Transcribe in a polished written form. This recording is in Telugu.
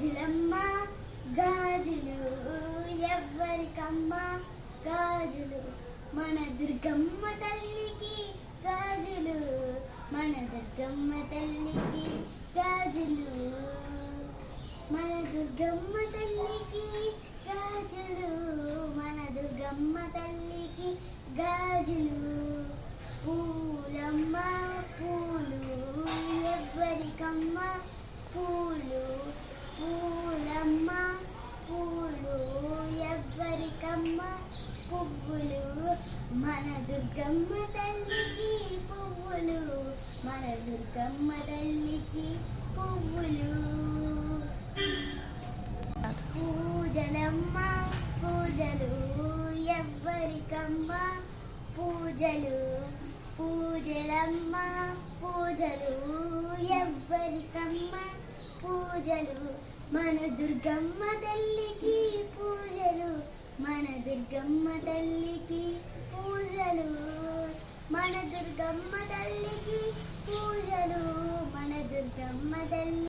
గాజులమ్మ గాజులు ఎవ్వరికమ్మ గాజులు మన దుర్గమ్మ తల్లికి గాజులు మన దుర్గమ్మ తల్లికి గాజులు మన దుర్గమ్మ తల్లికి గాజులు మన దుర్గమ్మ తల్లికి గాజులు పూలమ్మ పూలు ఎవ్వరికమ్మ పూలు పూలమ్మ పూలు ఎవ్వరికమ్మ పువ్వులు మన దుర్గమ్మ తల్లికి పువ్వులు మన దుర్గమ్మ తల్లికి పువ్వులు పూజలమ్మ పూజలు ఎవ్వరికమ్మ పూజలు పూజలమ్మ పూజలు ఎవ్వరికమ్మ పూజలు మన దుర్గమ్మ తల్లికి పూజలు మన దుర్గమ్మ తల్లికి పూజలు మన దుర్గమ్మ తల్లికి పూజలు మన దుర్గమ్మ తల్లి